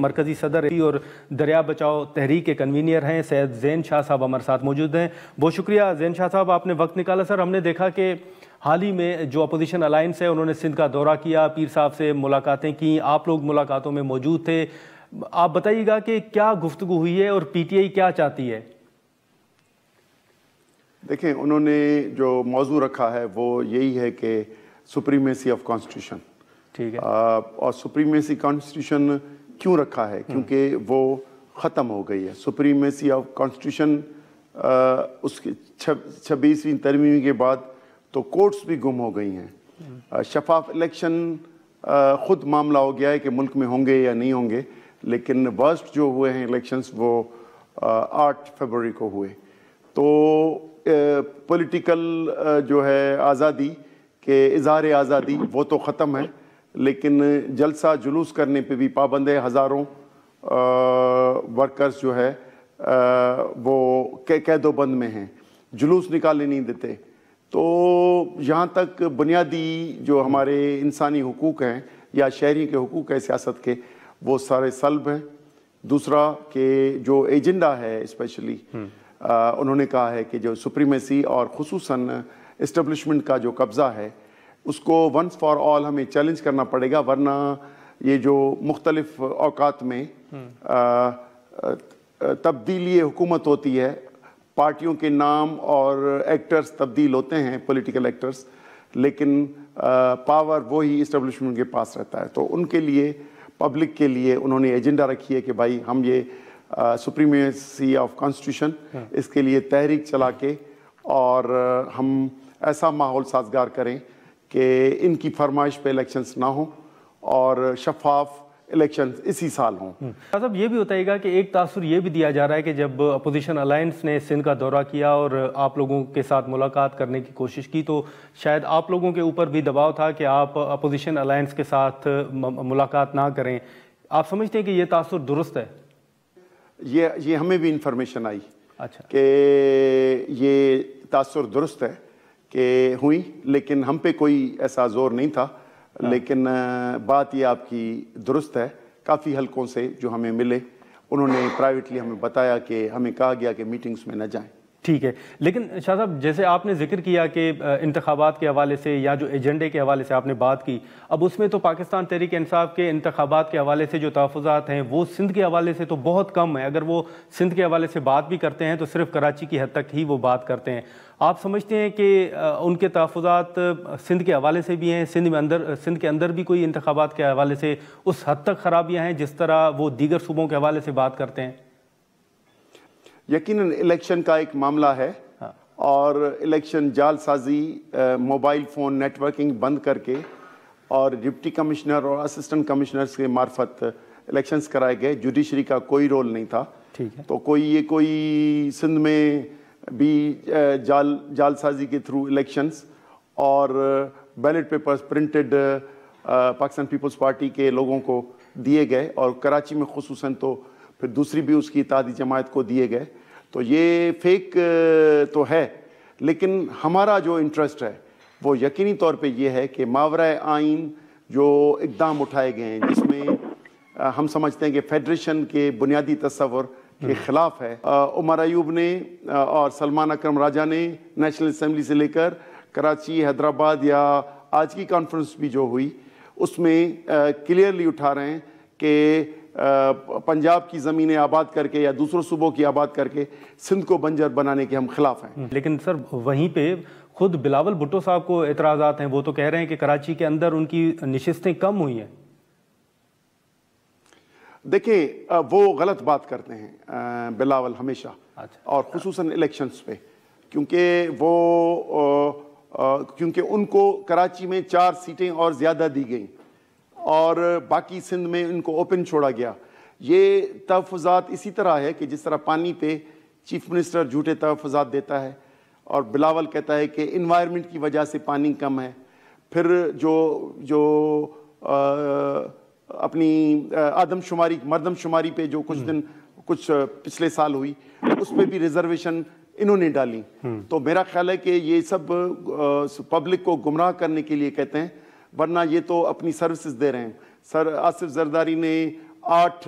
مرکزی صدر اور دریا بچاؤ تحریک کے کنوینر ہیں سید زین شاہ صاحب ہمارے ساتھ موجود ہیں. بہت شکریہ زین شاہ صاحب، آپ نے وقت نکالا. سر، ہم نے دیکھا کہ حال ہی میں جو اپوزیشن الائنس ہے انہوں نے سندھ کا دورہ کیا، پیر صاحب سے ملاقاتیں کیں، آپ لوگ ملاقاتوں میں موجود تھے. آپ بتائیے گا کہ کیا گفتگو ہوئی ہے اور پی ٹی آئی کیا چاہتی ہے؟ دیکھیں، انہوں نے جو موضوع رکھا ہے وہ یہی ہے کہ سپریمیسی آف کانسٹیٹیوشن. ٹھیک ہے. اور سپریمیسی کانسٹیٹیوشن کیوں رکھا ہے؟ کیونکہ وہ ختم ہو گئی ہے. سپریمیسی آف کانسٹیٹیوشن اس کی 26ویں ترمیم کے بعد تو کورٹس بھی گم ہو گئی ہیں. شفاف الیکشن خود معاملہ ہو گیا ہے کہ ملک میں ہوں گے یا نہیں ہوں گے، لیکن ورسٹ جو ہوئے ہیں الیکشنز وہ 8 فروری کو ہوئے. تو پولیٹیکل جو ہے آزادی کہ اظہار آزادی وہ تو ختم ہے، لیکن جلسہ جلوس کرنے پہ بھی پابند ہے. ہزاروں ورکرز جو ہے وہ قید و بند میں ہیں، جلوس نکالنے نہیں دیتے. تو یہاں تک بنیادی جو ہمارے انسانی حقوق ہیں یا شہری کے حقوق ہیں سیاست کے، وہ سارے سلب ہیں. دوسرا کہ جو ایجنڈا ہے اسپیشلی انہوں نے کہا ہے کہ جو سپریمیسی اور خصوصاً اسٹیبلشمنٹ کا جو قبضہ ہے اس کو ونس فار آل ہمیں چیلنج کرنا پڑے گا، ورنہ یہ جو مختلف اوقات میں تبدیلی حکومت ہوتی ہے، پارٹیوں کے نام اور ایکٹرز تبدیل ہوتے ہیں، پولیٹیکل ایکٹرز، لیکن پاور وہی اسٹیبلشمنٹ کے پاس رہتا ہے. تو ان کے لیے، پبلک کے لیے انہوں نے ایجنڈا رکھی ہے کہ بھائی ہم یہ سپریمیسی آف کانسٹیٹیوشن اس کے لیے تحریک چلا کے اور ہم ایسا ماحول سازگار کریں کہ ان کی فرمائش پہ الیکشنز نہ ہوں اور شفاف الیکشنز اسی سال ہوں. صاحب، یہ بھی بتائیے گا کہ ایک تاثر یہ بھی دیا جا رہا ہے کہ جب اپوزیشن الائنس نے سندھ کا دورہ کیا اور آپ لوگوں کے ساتھ ملاقات کرنے کی کوشش کی تو شاید آپ لوگوں کے اوپر بھی دباؤ تھا کہ آپ اپوزیشن الائنس کے ساتھ ملاقات نہ کریں. آپ سمجھتے ہیں کہ یہ تاثر درست ہے؟ یہ ہمیں بھی انفارمیشن آئی کہ یہ تاثر درست ہے کہ ہوئی، لیکن ہم پہ کوئی ایسا زور نہیں تھا. لیکن بات یہ آپ کی درست ہے. کافی حلقوں سے جو ہمیں ملے انہوں نے پرائیویٹلی ہمیں بتایا کہ ہمیں کہا گیا کہ میٹنگز میں نہ جائیں. ٹھیک ہے. لیکن شاہ صاحب، جیسے آپ نے ذکر کیا کہ انتخابات کے حوالے سے یا جو ایجنڈے کے حوالے سے آپ نے بات کی، اب اس میں تو پاکستان تحریک انصاف کے انتخابات کے حوالے سے جو تحفظات ہیں وہ سندھ کے حوالے سے تو بہت کم ہیں. اگر وہ سندھ کے حوالے سے بات بھی کرتے ہیں تو صرف کراچی کی حد تک ہی وہ بات کرتے ہیں. آپ سمجھتے ہیں کہ ان کے تحفظات سندھ کے حوالے سے بھی ہیں؟ سندھ کے اندر بھی کوئی انتخابات کے حوالے سے اس حد تک خرابیاں ہیں جس طرح وہ دیگر صوبوں کے حوالے سے بات کرتے ہیں؟ یقیناً الیکشن کا ایک معاملہ ہے اور الیکشن جال سازی، موبائل فون نیٹ ورکنگ بند کر کے اور ڈپٹی کمشنر اور اسسٹنٹ کمشنرز کے معرفت الیکشنز کرائے گئے. جوڈیشری کا کوئی رول نہیں تھا. تو کوئی سندھ میں بھی جال سازی کے تھرو الیکشنز اور ballot papers printed Pakistan Peoples Party کے لوگوں کو دیے گئے اور کراچی میں خصوصاً تو پھر دوسری بھی اس کی اتحادی جماعت کو دیے گئے. تو یہ فیک تو ہے، لیکن ہمارا جو انٹرسٹ ہے وہ یقینی طور پہ یہ ہے کہ ماورائے آئین جو اقدام اٹھائے گئے ہیں جس میں ہم سمجھتے ہیں کہ فیڈریشن کے بنیادی تصور کے خلاف ہے. عمر ایوب نے اور سلمان اکرم راجہ نے نیشنل اسمبلی سے لے کر کراچی، حیدرآباد یا آج کی کانفرنس بھی جو ہوئی اس میں کلیئرلی اٹھا رہے ہیں کہ پنجاب کی زمینیں آباد کر کے یا دوسروں صوبوں کی آباد کر کے سندھ کو بنجر بنانے کے ہم خلاف ہیں. لیکن سر، وہیں پہ خود بلاول بھٹو صاحب کو اعتراضات ہیں. وہ تو کہہ رہے ہیں کہ کراچی کے اندر ان کی نشستیں کم ہوئی ہیں. دیکھیں، وہ غلط بات کرتے ہیں بلاول ہمیشہ، اور خصوصاً الیکشنز پہ، کیونکہ ان کو کراچی میں 4 سیٹیں اور زیادہ دی گئیں اور باقی سندھ میں ان کو اوپن چھوڑا گیا. یہ تحفظات اسی طرح ہے کہ جس طرح پانی پہ چیف منسٹر جھوٹے تحفظات دیتا ہے اور بلاول کہتا ہے کہ انوائرمنٹ کی وجہ سے پانی کم ہے. پھر جو اپنی مردم شماری پہ جو کچھ پچھلے سال ہوئی اس پہ بھی ریزرویشن انہوں نے ڈالی. تو میرا خیال ہے کہ یہ سب پبلک کو گمراہ کرنے کے لیے کہتے ہیں، ورنہ یہ تو اپنی سروسز دے رہے ہیں. سر آصف زرداری نے 8